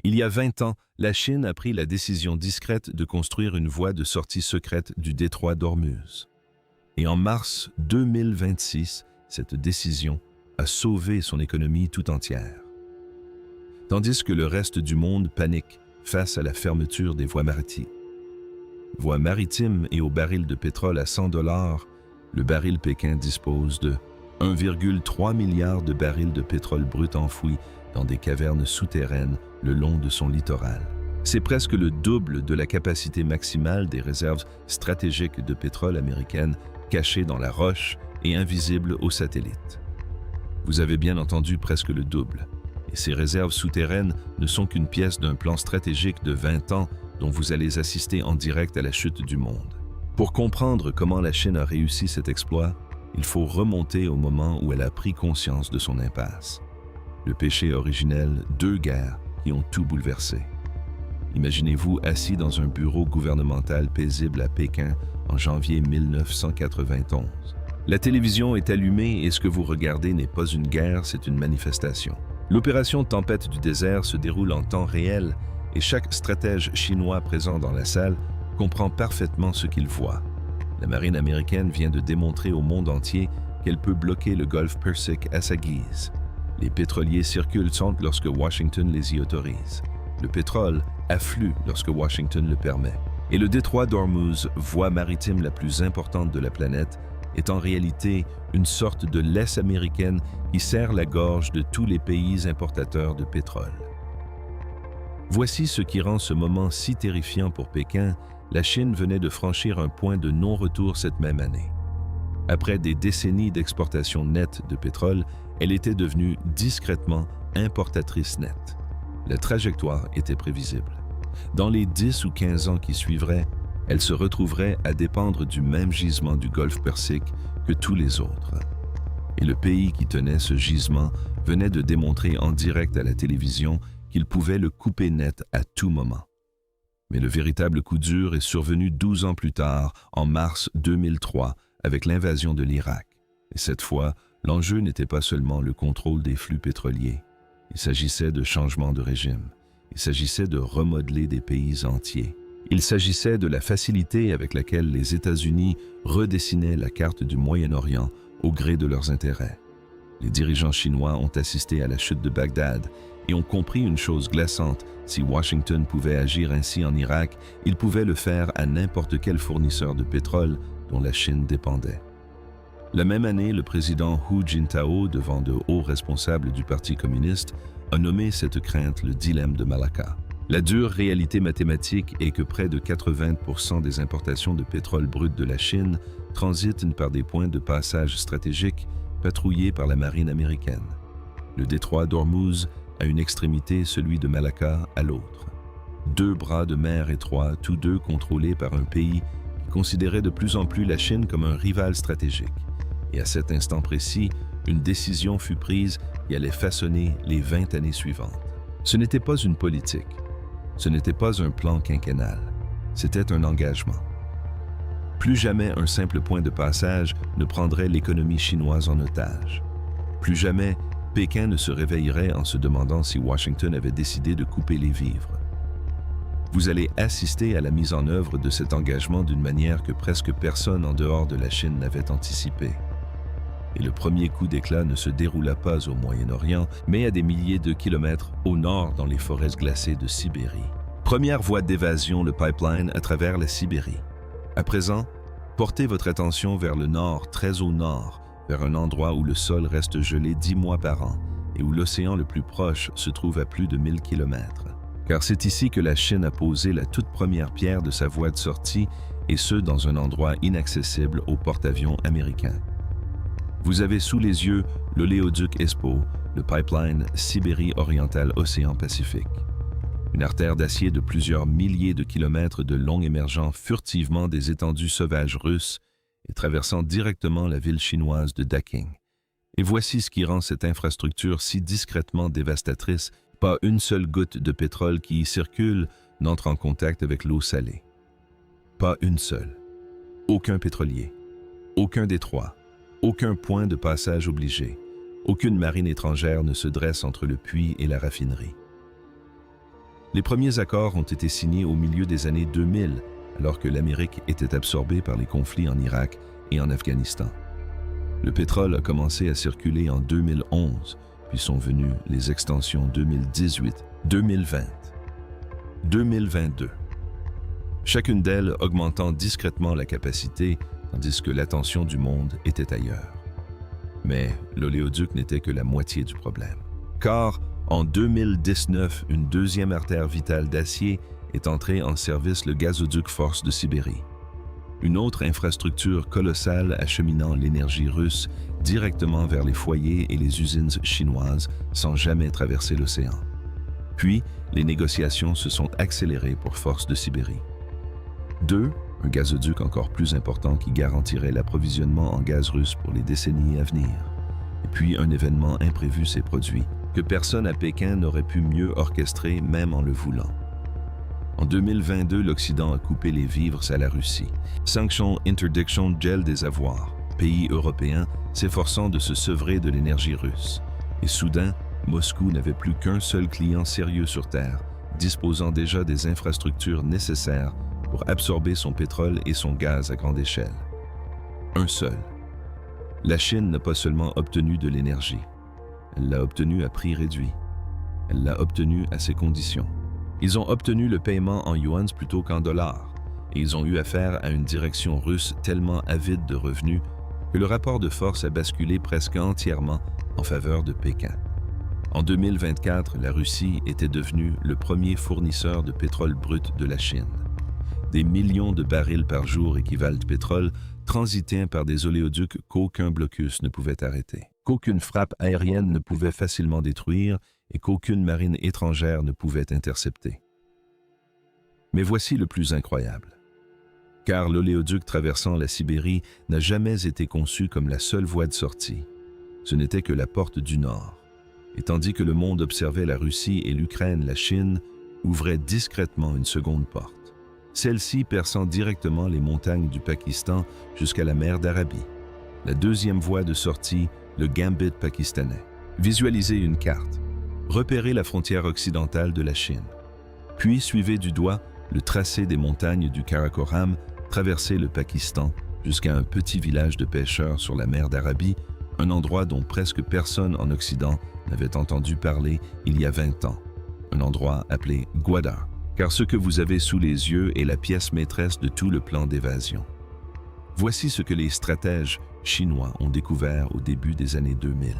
Il y a 20 ans, la Chine a pris la décision discrète de construire une voie de sortie secrète du détroit d'Ormuz. Et en mars 2026, cette décision a sauvé son économie tout entière. Tandis que le reste du monde panique face à la fermeture des voies maritimes. Voies maritimes et au baril de pétrole à 100 $, le baril Pékin dispose de 1,3 milliard de barils de pétrole brut enfouis dans des cavernes souterraines le long de son littoral. C'est presque le double de la capacité maximale des réserves stratégiques de pétrole américaines cachées dans la roche et invisibles aux satellites. Vous avez bien entendu presque le double. Et ces réserves souterraines ne sont qu'une pièce d'un plan stratégique de 20 ans dont vous allez assister en direct à la chute du monde. Pour comprendre comment la Chine a réussi cet exploit, il faut remonter au moment où elle a pris conscience de son impasse. Le péché originel, 2 guerres qui ont tout bouleversé. Imaginez-vous assis dans un bureau gouvernemental paisible à Pékin en janvier 1991. La télévision est allumée et ce que vous regardez n'est pas une guerre, c'est une manifestation. L'opération Tempête du désert se déroule en temps réel et chaque stratège chinois présent dans la salle comprend parfaitement ce qu'il voit. La marine américaine vient de démontrer au monde entier qu'elle peut bloquer le golfe Persique à sa guise. Les pétroliers circulent lorsque Washington les y autorise. Le pétrole afflue lorsque Washington le permet. Et le détroit d'Ormuz, voie maritime la plus importante de la planète, est en réalité une sorte de laisse américaine qui serre la gorge de tous les pays importateurs de pétrole. Voici ce qui rend ce moment si terrifiant pour Pékin. La Chine venait de franchir un point de non-retour cette même année. Après des décennies d'exportation nette de pétrole, elle était devenue discrètement importatrice nette. La trajectoire était prévisible. Dans les 10 ou 15 ans qui suivraient, elle se retrouverait à dépendre du même gisement du golfe Persique que tous les autres. Et le pays qui tenait ce gisement venait de démontrer en direct à la télévision qu'il pouvait le couper net à tout moment. Mais le véritable coup dur est survenu 12 ans plus tard, en mars 2003, avec l'invasion de l'Irak. Et cette fois, l'enjeu n'était pas seulement le contrôle des flux pétroliers. Il s'agissait de changement de régime. Il s'agissait de remodeler des pays entiers. Il s'agissait de la facilité avec laquelle les États-Unis redessinaient la carte du Moyen-Orient au gré de leurs intérêts. Les dirigeants chinois ont assisté à la chute de Bagdad et ont compris une chose glaçante: si Washington pouvait agir ainsi en Irak, il pouvait le faire à n'importe quel fournisseur de pétrole dont la Chine dépendait. La même année, le président Hu Jintao, devant de hauts responsables du Parti communiste, a nommé cette crainte le dilemme de Malacca. La dure réalité mathématique est que près de 80% des importations de pétrole brut de la Chine transitent par des points de passage stratégiques patrouillés par la marine américaine. Le détroit d'Ormuz à une extrémité, celui de Malacca à l'autre. 2 bras de mer étroits, tous deux contrôlés par un pays qui considérait de plus en plus la Chine comme un rival stratégique. Et à cet instant précis, une décision fut prise qui allait façonner les 20 années suivantes. Ce n'était pas une politique. Ce n'était pas un plan quinquennal, c'était un engagement. Plus jamais un simple point de passage ne prendrait l'économie chinoise en otage. Plus jamais Pékin ne se réveillerait en se demandant si Washington avait décidé de couper les vivres. Vous allez assister à la mise en œuvre de cet engagement d'une manière que presque personne en dehors de la Chine n'avait anticipée. Et le premier coup d'éclat ne se déroula pas au Moyen-Orient, mais à des milliers de kilomètres au nord dans les forêts glacées de Sibérie. Première voie d'évasion, le pipeline à travers la Sibérie. À présent, portez votre attention vers le nord, très au nord, vers un endroit où le sol reste gelé 10 mois par an et où l'océan le plus proche se trouve à plus de 1000 kilomètres. Car c'est ici que la Chine a posé la toute première pierre de sa voie de sortie, et ce dans un endroit inaccessible aux porte-avions américains. Vous avez sous les yeux l'oléoduc Espo, le pipeline Sibérie-Orientale-Océan-Pacifique. Une artère d'acier de plusieurs milliers de kilomètres de long émergeant furtivement des étendues sauvages russes et traversant directement la ville chinoise de Daqing. Et voici ce qui rend cette infrastructure si discrètement dévastatrice: pas une seule goutte de pétrole qui y circule n'entre en contact avec l'eau salée. Pas une seule. Aucun pétrolier. Aucun détroit. Aucun point de passage obligé. Aucune marine étrangère ne se dresse entre le puits et la raffinerie. Les premiers accords ont été signés au milieu des années 2000, alors que l'Amérique était absorbée par les conflits en Irak et en Afghanistan. Le pétrole a commencé à circuler en 2011, puis sont venues les extensions 2018, 2020, 2022. Chacune d'elles augmentant discrètement la capacité, tandis que l'attention du monde était ailleurs. Mais l'oléoduc n'était que la moitié du problème. Car, en 2019, une deuxième artère vitale d'acier est entrée en service, le gazoduc Force de Sibérie. Une autre infrastructure colossale acheminant l'énergie russe directement vers les foyers et les usines chinoises sans jamais traverser l'océan. Puis, les négociations se sont accélérées pour Force de Sibérie. 2. Un gazoduc encore plus important qui garantirait l'approvisionnement en gaz russe pour les décennies à venir. Et puis, un événement imprévu s'est produit, que personne à Pékin n'aurait pu mieux orchestrer même en le voulant. En 2022, l'Occident a coupé les vivres à la Russie. Sanction Interdiction gel des avoirs, pays européens s'efforçant de se sevrer de l'énergie russe. Et soudain, Moscou n'avait plus qu'un seul client sérieux sur Terre, disposant déjà des infrastructures nécessaires pour absorber son pétrole et son gaz à grande échelle. Un seul. La Chine n'a pas seulement obtenu de l'énergie, elle l'a obtenue à prix réduit. Elle l'a obtenue à ses conditions. Ils ont obtenu le paiement en yuans plutôt qu'en dollars, et ils ont eu affaire à une direction russe tellement avide de revenus que le rapport de force a basculé presque entièrement en faveur de Pékin. En 2024, la Russie était devenue le premier fournisseur de pétrole brut de la Chine. Des millions de barils par jour équivalent de pétrole transitant par des oléoducs qu'aucun blocus ne pouvait arrêter, qu'aucune frappe aérienne ne pouvait facilement détruire et qu'aucune marine étrangère ne pouvait intercepter. Mais voici le plus incroyable. Car l'oléoduc traversant la Sibérie n'a jamais été conçu comme la seule voie de sortie. Ce n'était que la porte du Nord. Et tandis que le monde observait la Russie et l'Ukraine, la Chine ouvrait discrètement une seconde porte. Celle-ci perçant directement les montagnes du Pakistan jusqu'à la mer d'Arabie. La deuxième voie de sortie, le gambit pakistanais. Visualisez une carte. Repérez la frontière occidentale de la Chine. Puis suivez du doigt le tracé des montagnes du Karakoram, traversez le Pakistan jusqu'à un petit village de pêcheurs sur la mer d'Arabie, un endroit dont presque personne en Occident n'avait entendu parler il y a 20 ans. Un endroit appelé Gwadar, car ce que vous avez sous les yeux est la pièce maîtresse de tout le plan d'évasion. Voici ce que les stratèges chinois ont découvert au début des années 2000.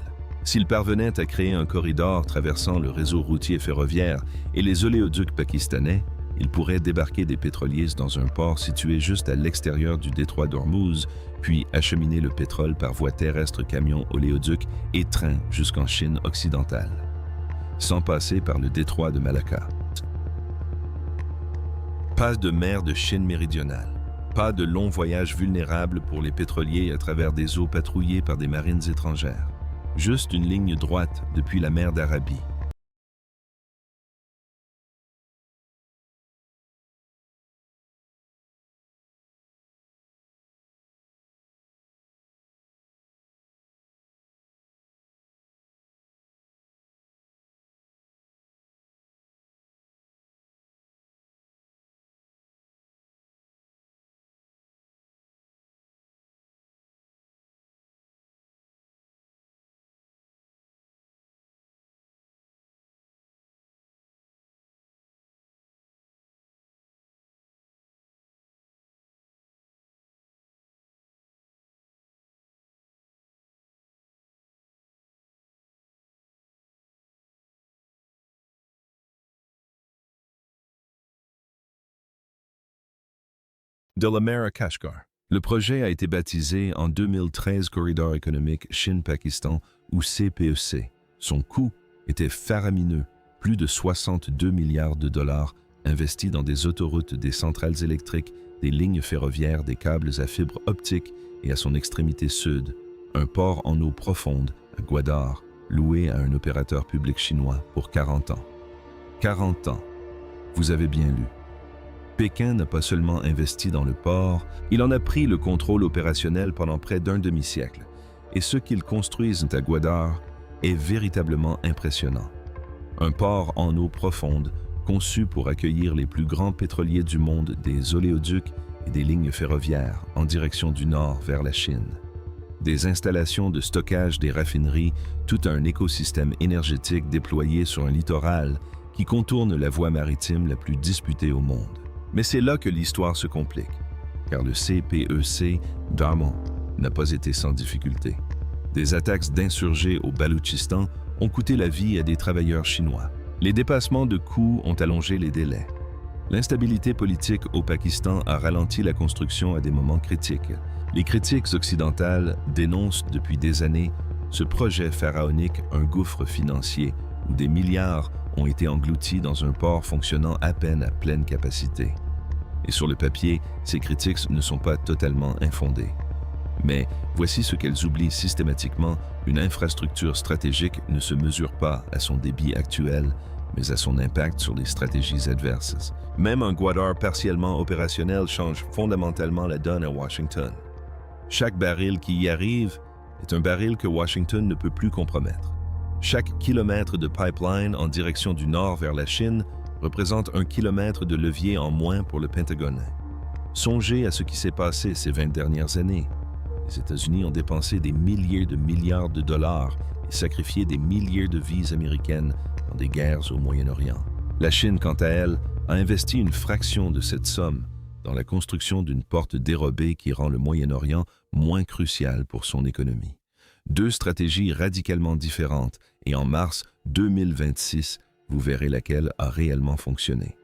S'ils parvenaient à créer un corridor traversant le réseau routier ferroviaire et les oléoducs pakistanais, ils pourraient débarquer des pétroliers dans un port situé juste à l'extérieur du détroit d'Ormuz, puis acheminer le pétrole par voie terrestre, camion, oléoduc et train jusqu'en Chine occidentale, sans passer par le détroit de Malacca. Pas de mer de Chine méridionale, pas de longs voyages vulnérables pour les pétroliers à travers des eaux patrouillées par des marines étrangères. Juste une ligne droite depuis la mer d'Arabie. De la mer à Kashgar. Le projet a été baptisé en 2013 Corridor économique Chine-Pakistan ou CPEC. Son coût était faramineux, plus de 62 milliards de dollars investis dans des autoroutes, des centrales électriques, des lignes ferroviaires, des câbles à fibre optique et à son extrémité sud, un port en eau profonde à Gwadar, loué à un opérateur public chinois pour 40 ans. 40 ans, vous avez bien lu. Pékin n'a pas seulement investi dans le port, il en a pris le contrôle opérationnel pendant près d'un demi-siècle. Et ce qu'ils construisent à Gwadar est véritablement impressionnant. Un port en eau profonde conçu pour accueillir les plus grands pétroliers du monde, des oléoducs et des lignes ferroviaires en direction du nord vers la Chine. Des installations de stockage, des raffineries, tout un écosystème énergétique déployé sur un littoral qui contourne la voie maritime la plus disputée au monde. Mais c'est là que l'histoire se complique, car le CPEC d'Amman n'a pas été sans difficulté. Des attaques d'insurgés au Baloutchistan ont coûté la vie à des travailleurs chinois. Les dépassements de coûts ont allongé les délais. L'instabilité politique au Pakistan a ralenti la construction à des moments critiques. Les critiques occidentales dénoncent depuis des années ce projet pharaonique, un gouffre financier où des milliards ont été engloutis dans un port fonctionnant à peine à pleine capacité. Et sur le papier, ces critiques ne sont pas totalement infondées. Mais voici ce qu'elles oublient systématiquement: une infrastructure stratégique ne se mesure pas à son débit actuel, mais à son impact sur les stratégies adverses. Même un Gwadar partiellement opérationnel change fondamentalement la donne à Washington. Chaque baril qui y arrive est un baril que Washington ne peut plus compromettre. Chaque kilomètre de pipeline en direction du nord vers la Chine représente un kilomètre de levier en moins pour le Pentagone. Songez à ce qui s'est passé ces 20 dernières années. Les États-Unis ont dépensé des milliers de milliards de dollars et sacrifié des milliers de vies américaines dans des guerres au Moyen-Orient. La Chine, quant à elle, a investi une fraction de cette somme dans la construction d'une porte dérobée qui rend le Moyen-Orient moins crucial pour son économie. Deux stratégies radicalement différentes, et en mars 2026, vous verrez laquelle a réellement fonctionné.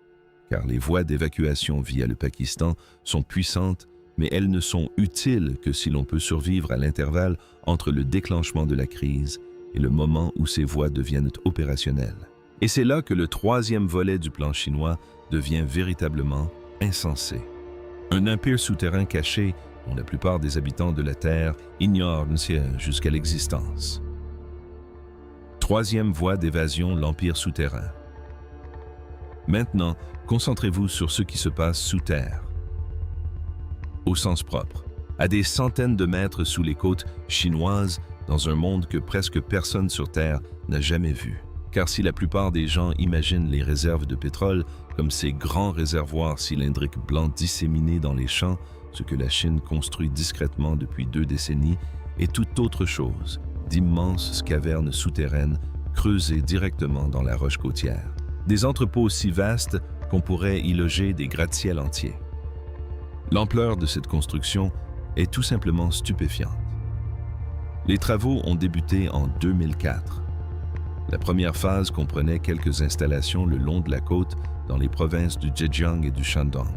Car les voies d'évacuation via le Pakistan sont puissantes, mais elles ne sont utiles que si l'on peut survivre à l'intervalle entre le déclenchement de la crise et le moment où ces voies deviennent opérationnelles. Et c'est là que le troisième volet du plan chinois devient véritablement insensé. Un empire souterrain caché dont la plupart des habitants de la Terre ignorent jusqu'à l'existence. Troisième voie d'évasion, l'empire souterrain. Maintenant, concentrez-vous sur ce qui se passe sous terre. Au sens propre, à des centaines de mètres sous les côtes chinoises, dans un monde que presque personne sur Terre n'a jamais vu. Car si la plupart des gens imaginent les réserves de pétrole comme ces grands réservoirs cylindriques blancs disséminés dans les champs, ce que la Chine construit discrètement depuis 2 décennies est tout autre chose, d'immenses cavernes souterraines creusées directement dans la roche côtière. Des entrepôts si vastes qu'on pourrait y loger des gratte-ciels entiers. L'ampleur de cette construction est tout simplement stupéfiante. Les travaux ont débuté en 2004. La première phase comprenait quelques installations le long de la côte dans les provinces du Zhejiang et du Shandong.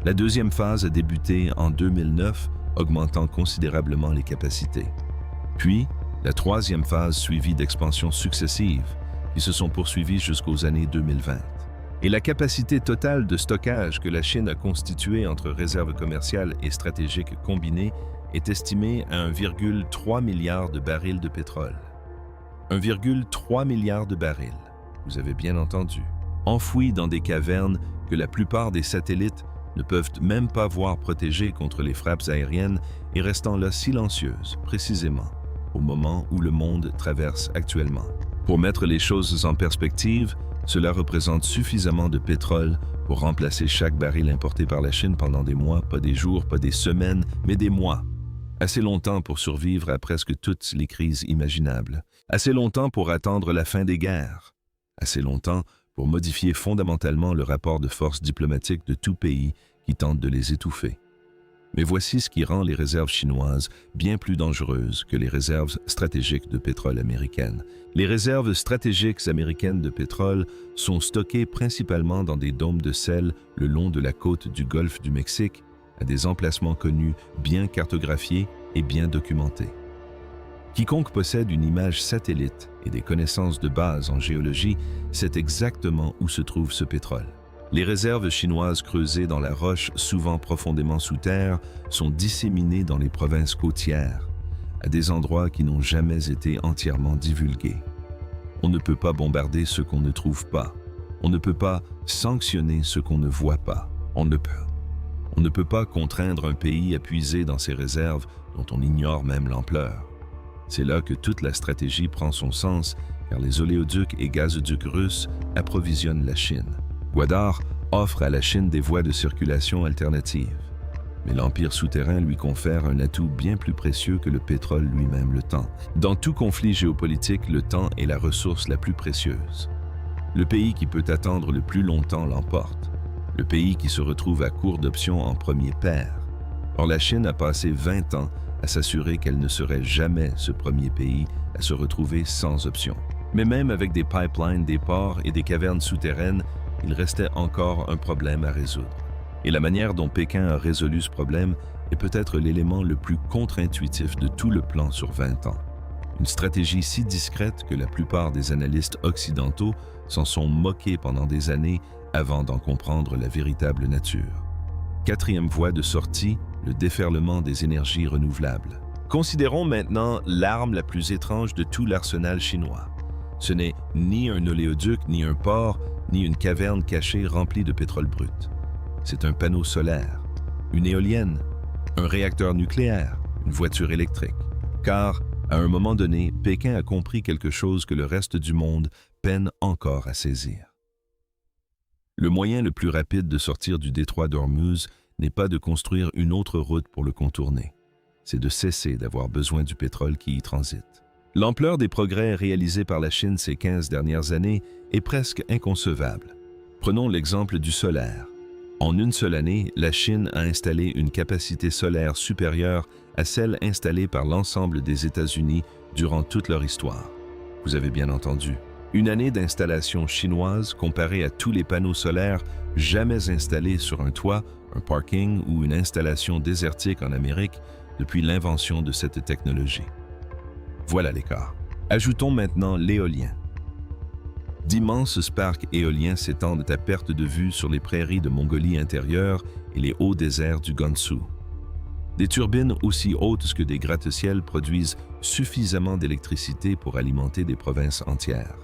La deuxième phase a débuté en 2009, augmentant considérablement les capacités. Puis, la troisième phase suivie d'expansions successives, qui se sont poursuivies jusqu'aux années 2020. Et la capacité totale de stockage que la Chine a constituée entre réserves commerciales et stratégiques combinées est estimée à 1,3 milliard de barils de pétrole. 1,3 milliard de barils, vous avez bien entendu, enfouis dans des cavernes que la plupart des satellites ne peuvent même pas voir protégées contre les frappes aériennes et restant là silencieuses, précisément, au moment où le monde traverse actuellement. Pour mettre les choses en perspective, cela représente suffisamment de pétrole pour remplacer chaque baril importé par la Chine pendant des mois, pas des jours, pas des semaines, mais des mois. Assez longtemps pour survivre à presque toutes les crises imaginables. Assez longtemps pour attendre la fin des guerres. Assez longtemps pour modifier fondamentalement le rapport de force diplomatique de tout pays qui tente de les étouffer. Mais voici ce qui rend les réserves chinoises bien plus dangereuses que les réserves stratégiques de pétrole américaines. Les réserves stratégiques américaines de pétrole sont stockées principalement dans des dômes de sel le long de la côte du golfe du Mexique, à des emplacements connus, bien cartographiés et bien documentés. Quiconque possède une image satellite et des connaissances de base en géologie sait exactement où se trouve ce pétrole. Les réserves chinoises creusées dans la roche, souvent profondément sous terre, sont disséminées dans les provinces côtières, à des endroits qui n'ont jamais été entièrement divulgués. On ne peut pas bombarder ce qu'on ne trouve pas. On ne peut pas sanctionner ce qu'on ne voit pas. On ne peut pas contraindre un pays à puiser dans ses réserves dont on ignore même l'ampleur. C'est là que toute la stratégie prend son sens, car les oléoducs et gazoducs russes approvisionnent la Chine. Gwadar offre à la Chine des voies de circulation alternatives. Mais l'empire souterrain lui confère un atout bien plus précieux que le pétrole lui-même, le temps. Dans tout conflit géopolitique, le temps est la ressource la plus précieuse. Le pays qui peut attendre le plus longtemps l'emporte. Le pays qui se retrouve à court d'options en premier perd. Or, la Chine a passé 20 ans à s'assurer qu'elle ne serait jamais ce premier pays à se retrouver sans options. Mais même avec des pipelines, des ports et des cavernes souterraines, il restait encore un problème à résoudre. Et la manière dont Pékin a résolu ce problème est peut-être l'élément le plus contre-intuitif de tout le plan sur 20 ans. Une stratégie si discrète que la plupart des analystes occidentaux s'en sont moqués pendant des années avant d'en comprendre la véritable nature. Quatrième voie de sortie, le déferlement des énergies renouvelables. Considérons maintenant l'arme la plus étrange de tout l'arsenal chinois. Ce n'est ni un oléoduc, ni un port, ni une caverne cachée remplie de pétrole brut. C'est un panneau solaire, une éolienne, un réacteur nucléaire, une voiture électrique. Car, à un moment donné, Pékin a compris quelque chose que le reste du monde peine encore à saisir. Le moyen le plus rapide de sortir du détroit d'Ormuz n'est pas de construire une autre route pour le contourner. C'est de cesser d'avoir besoin du pétrole qui y transite. L'ampleur des progrès réalisés par la Chine ces 15 dernières années est presque inconcevable. Prenons l'exemple du solaire. En une seule année, la Chine a installé une capacité solaire supérieure à celle installée par l'ensemble des États-Unis durant toute leur histoire. Vous avez bien entendu. Une année d'installation chinoise comparée à tous les panneaux solaires jamais installés sur un toit, un parking ou une installation désertique en Amérique depuis l'invention de cette technologie. Voilà l'écart. Ajoutons maintenant l'éolien. D'immenses parcs éoliens s'étendent à perte de vue sur les prairies de Mongolie intérieure et les hauts déserts du Gansu. Des turbines aussi hautes que des gratte-ciels produisent suffisamment d'électricité pour alimenter des provinces entières.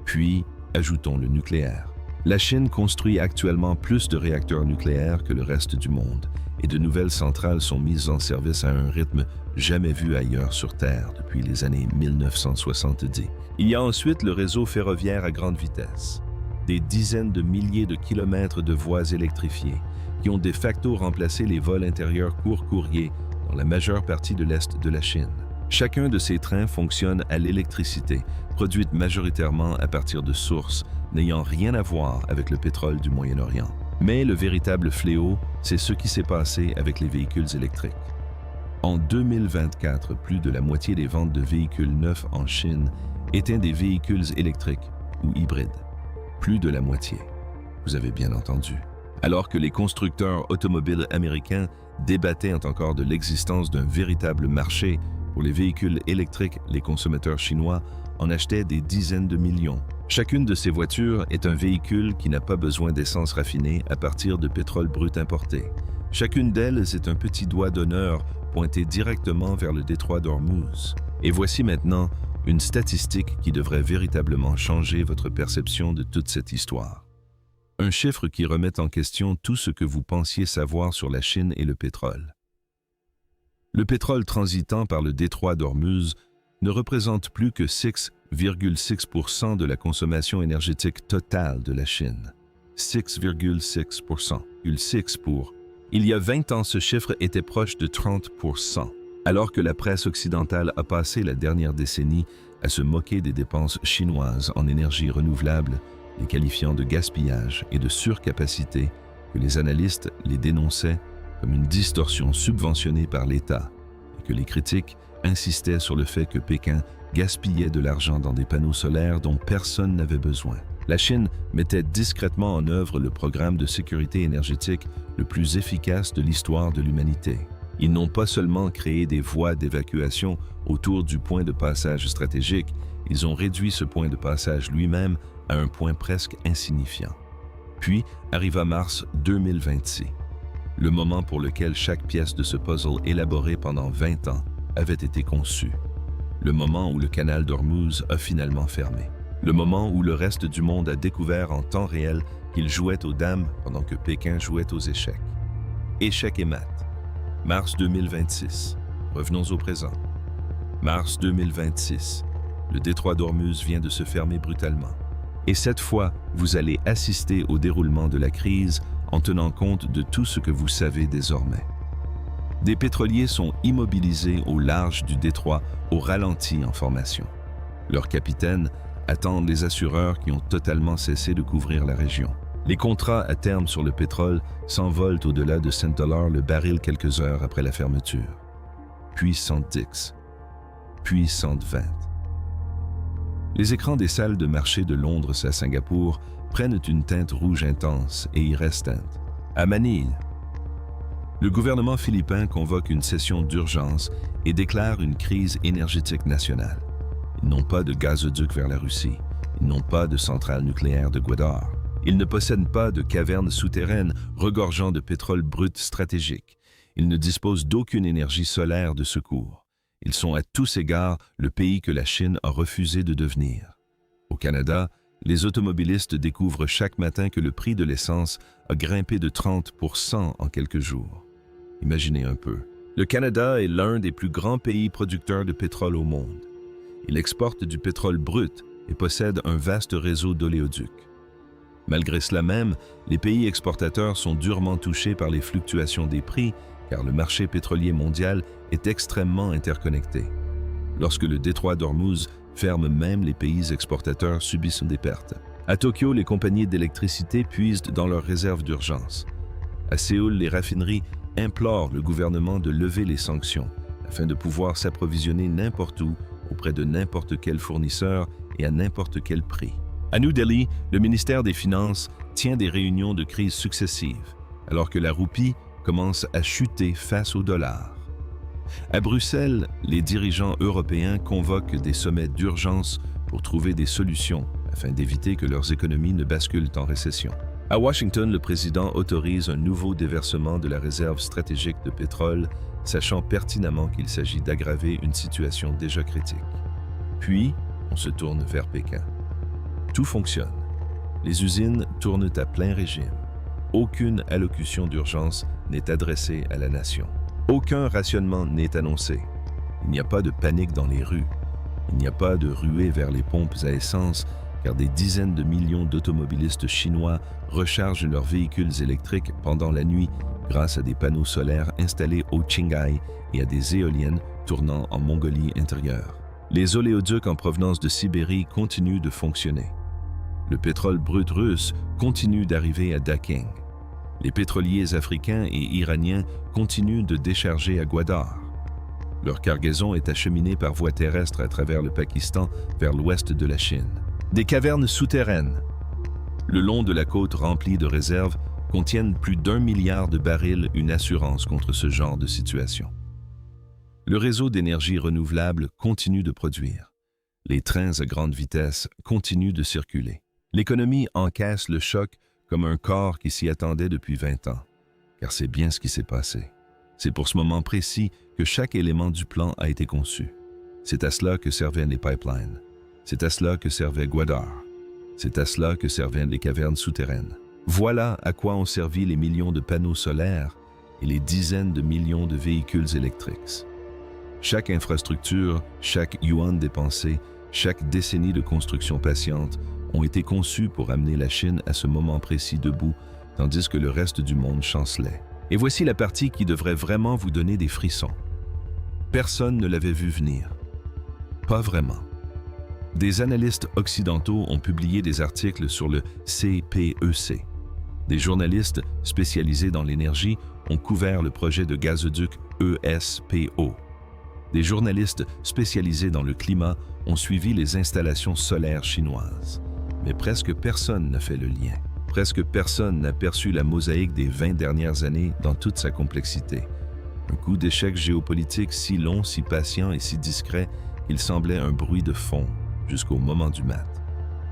Puis, ajoutons le nucléaire. La Chine construit actuellement plus de réacteurs nucléaires que le reste du monde, et de nouvelles centrales sont mises en service à un rythme jamais vu ailleurs sur Terre depuis les années 1970. Il y a ensuite le réseau ferroviaire à grande vitesse. Des dizaines de milliers de kilomètres de voies électrifiées qui ont de facto remplacé les vols intérieurs court-courrier dans la majeure partie de l'Est de la Chine. Chacun de ces trains fonctionne à l'électricité, produite majoritairement à partir de sources n'ayant rien à voir avec le pétrole du Moyen-Orient. Mais le véritable fléau, c'est ce qui s'est passé avec les véhicules électriques. En 2024, plus de la moitié des ventes de véhicules neufs en Chine étaient des véhicules électriques ou hybrides. Plus de la moitié. Vous avez bien entendu. Alors que les constructeurs automobiles américains débattaient encore de l'existence d'un véritable marché pour les véhicules électriques, les consommateurs chinois en achetaient des dizaines de millions. Chacune de ces voitures est un véhicule qui n'a pas besoin d'essence raffinée à partir de pétrole brut importé. Chacune d'elles est un petit doigt d'honneur pointé directement vers le détroit d'Ormuz. Et voici maintenant une statistique qui devrait véritablement changer votre perception de toute cette histoire. Un chiffre qui remet en question tout ce que vous pensiez savoir sur la Chine et le pétrole. Le pétrole transitant par le détroit d'Ormuz ne représente plus que 6,6% de la consommation énergétique totale de la Chine. 6,6%. Il y a 20 ans, ce chiffre était proche de 30%, alors que la presse occidentale a passé la dernière décennie à se moquer des dépenses chinoises en énergie renouvelable, les qualifiant de gaspillage et de surcapacité, que les analystes les dénonçaient comme une distorsion subventionnée par l'État, et que les critiques insistaient sur le fait que Pékin gaspillait de l'argent dans des panneaux solaires dont personne n'avait besoin. La Chine mettait discrètement en œuvre le programme de sécurité énergétique le plus efficace de l'histoire de l'humanité. Ils n'ont pas seulement créé des voies d'évacuation autour du point de passage stratégique, ils ont réduit ce point de passage lui-même à un point presque insignifiant. Puis arriva mars 2026, le moment pour lequel chaque pièce de ce puzzle élaboré pendant 20 ans avait été conçue. Le moment où le canal d'Ormuz a finalement fermé. Le moment où le reste du monde a découvert en temps réel qu'il jouait aux dames pendant que Pékin jouait aux échecs. Échecs et maths. Mars 2026. Revenons au présent. Mars 2026. Le détroit d'Ormuz vient de se fermer brutalement. Et cette fois, vous allez assister au déroulement de la crise en tenant compte de tout ce que vous savez désormais. Des pétroliers sont immobilisés au large du détroit, au ralenti en formation. Leurs capitaines attendent les assureurs qui ont totalement cessé de couvrir la région. Les contrats à terme sur le pétrole s'envolent au-delà de $100 le baril quelques heures après la fermeture. Puis 110, puis 120. Les écrans des salles de marché de Londres à Singapour prennent une teinte rouge intense et y restent. À Manille, le gouvernement philippin convoque une session d'urgence et déclare une crise énergétique nationale. Ils n'ont pas de gazoduc vers la Russie. Ils n'ont pas de centrale nucléaire de Gwadar. Ils ne possèdent pas de cavernes souterraines regorgeant de pétrole brut stratégique. Ils ne disposent d'aucune énergie solaire de secours. Ils sont à tous égards le pays que la Chine a refusé de devenir. Au Canada, les automobilistes découvrent chaque matin que le prix de l'essence a grimpé de 30% en quelques jours. Imaginez un peu. Le Canada est l'un des plus grands pays producteurs de pétrole au monde. Il exporte du pétrole brut et possède un vaste réseau d'oléoducs. Malgré cela même, les pays exportateurs sont durement touchés par les fluctuations des prix car le marché pétrolier mondial est extrêmement interconnecté. Lorsque le détroit d'Ormuz ferme, même les pays exportateurs subissent des pertes. À Tokyo, les compagnies d'électricité puisent dans leurs réserves d'urgence. À Séoul, les raffineries implorent le gouvernement de lever les sanctions afin de pouvoir s'approvisionner n'importe où, auprès de n'importe quel fournisseur et à n'importe quel prix. À New Delhi, le ministère des Finances tient des réunions de crise successives, alors que la roupie commence à chuter face au dollar. À Bruxelles, les dirigeants européens convoquent des sommets d'urgence pour trouver des solutions afin d'éviter que leurs économies ne basculent en récession. À Washington, le président autorise un nouveau déversement de la réserve stratégique de pétrole, sachant pertinemment qu'il s'agit d'aggraver une situation déjà critique. Puis, on se tourne vers Pékin. Tout fonctionne. Les usines tournent à plein régime. Aucune allocution d'urgence n'est adressée à la nation. Aucun rationnement n'est annoncé. Il n'y a pas de panique dans les rues. Il n'y a pas de ruée vers les pompes à essence, car des dizaines de millions d'automobilistes chinois rechargent leurs véhicules électriques pendant la nuit grâce à des panneaux solaires installés au Qinghai et à des éoliennes tournant en Mongolie intérieure. Les oléoducs en provenance de Sibérie continuent de fonctionner. Le pétrole brut russe continue d'arriver à Dakheng. Les pétroliers africains et iraniens continuent de décharger à Gwadar. Leur cargaison est acheminée par voie terrestre à travers le Pakistan vers l'ouest de la Chine. Des cavernes souterraines, le long de la côte remplie de réserves, contiennent plus d'1 milliard de barils, une assurance contre ce genre de situation. Le réseau d'énergie renouvelable continue de produire. Les trains à grande vitesse continuent de circuler. L'économie encaisse le choc comme un corps qui s'y attendait depuis 20 ans, car c'est bien ce qui s'est passé. C'est pour ce moment précis que chaque élément du plan a été conçu. C'est à cela que servaient les pipelines. C'est à cela que servait Gwadar. C'est à cela que servaient les cavernes souterraines. Voilà à quoi ont servi les millions de panneaux solaires et les dizaines de millions de véhicules électriques. Chaque infrastructure, chaque yuan dépensé, chaque décennie de construction patiente ont été conçus pour amener la Chine à ce moment précis debout, tandis que le reste du monde chancelait. Et voici la partie qui devrait vraiment vous donner des frissons. Personne ne l'avait vu venir. Pas vraiment. Des analystes occidentaux ont publié des articles sur le CPEC. Des journalistes spécialisés dans l'énergie ont couvert le projet de gazoduc ESPO. Des journalistes spécialisés dans le climat ont suivi les installations solaires chinoises. Mais presque personne n'a fait le lien. Presque personne n'a perçu la mosaïque des 20 dernières années dans toute sa complexité. Un coup d'échec géopolitique si long, si patient et si discret qu'il semblait un bruit de fond jusqu'au moment du mat.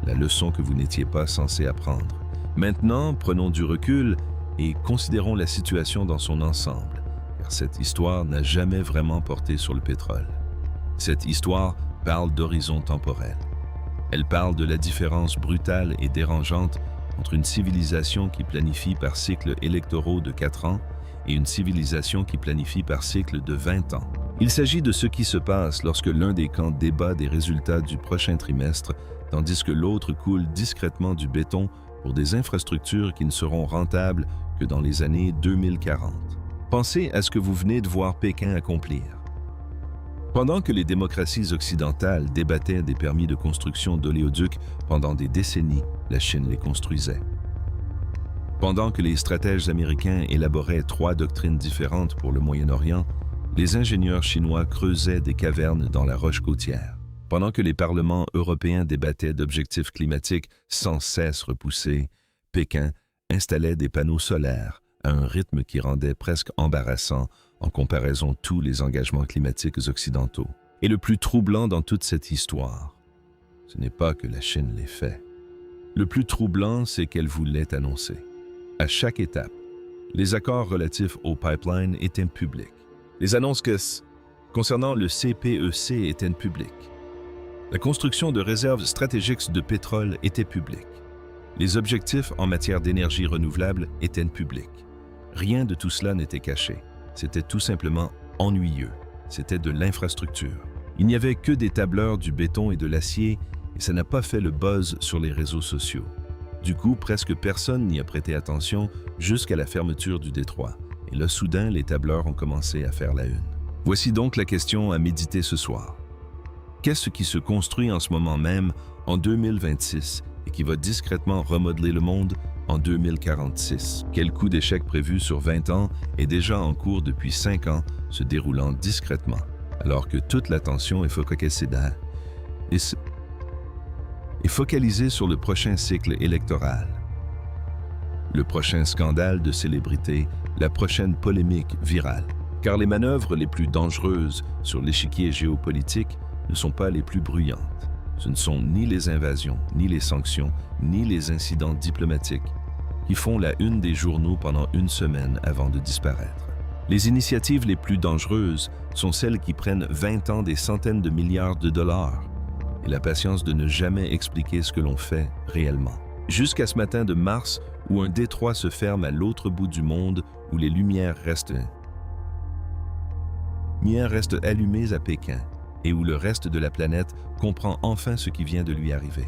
La leçon que vous n'étiez pas censé apprendre. Maintenant, prenons du recul et considérons la situation dans son ensemble, car cette histoire n'a jamais vraiment porté sur le pétrole. Cette histoire parle d'horizon temporel. Elle parle de la différence brutale et dérangeante entre une civilisation qui planifie par cycles électoraux de 4 ans et une civilisation qui planifie par cycle de 20 ans. Il s'agit de ce qui se passe lorsque l'un des camps débat des résultats du prochain trimestre, tandis que l'autre coule discrètement du béton pour des infrastructures qui ne seront rentables que dans les années 2040. Pensez à ce que vous venez de voir Pékin accomplir. Pendant que les démocraties occidentales débattaient des permis de construction d'oléoducs pendant des décennies, la Chine les construisait. Pendant que les stratèges américains élaboraient 3 doctrines différentes pour le Moyen-Orient, les ingénieurs chinois creusaient des cavernes dans la roche côtière. Pendant que les parlements européens débattaient d'objectifs climatiques sans cesse repoussés, Pékin installait des panneaux solaires à un rythme qui rendait presque embarrassant en comparaison de tous les engagements climatiques occidentaux. Et le plus troublant dans toute cette histoire, ce n'est pas que la Chine l'ait fait. Le plus troublant, c'est qu'elle vous l'ait annoncé. À chaque étape, les accords relatifs au pipeline étaient publics. Les annonces concernant le CPEC étaient publiques. La construction de réserves stratégiques de pétrole était publique. Les objectifs en matière d'énergie renouvelable étaient publics. Rien de tout cela n'était caché. C'était tout simplement ennuyeux. C'était de l'infrastructure. Il n'y avait que des tableurs, du béton et de l'acier, et ça n'a pas fait le buzz sur les réseaux sociaux. Du coup, presque personne n'y a prêté attention jusqu'à la fermeture du détroit. Et là, soudain, les tableurs ont commencé à faire la une. Voici donc la question à méditer ce soir. Qu'est-ce qui se construit en ce moment même, en 2026, et qui va discrètement remodeler le monde en 2046? Quel coup d'échec prévu sur 20 ans est déjà en cours depuis 5 ans, se déroulant discrètement, alors que toute l'attention est focalisée sur le prochain cycle électoral, le prochain scandale de célébrité, la prochaine polémique virale. Car les manœuvres les plus dangereuses sur l'échiquier géopolitique ne sont pas les plus bruyantes. Ce ne sont ni les invasions, ni les sanctions, ni les incidents diplomatiques qui font la une des journaux pendant une semaine avant de disparaître. Les initiatives les plus dangereuses sont celles qui prennent 20 ans des centaines de milliards de dollars et la patience de ne jamais expliquer ce que l'on fait réellement. Jusqu'à ce matin de mars où un détroit se ferme à l'autre bout du monde où les lumières restent allumées à Pékin et où le reste de la planète comprend enfin ce qui vient de lui arriver.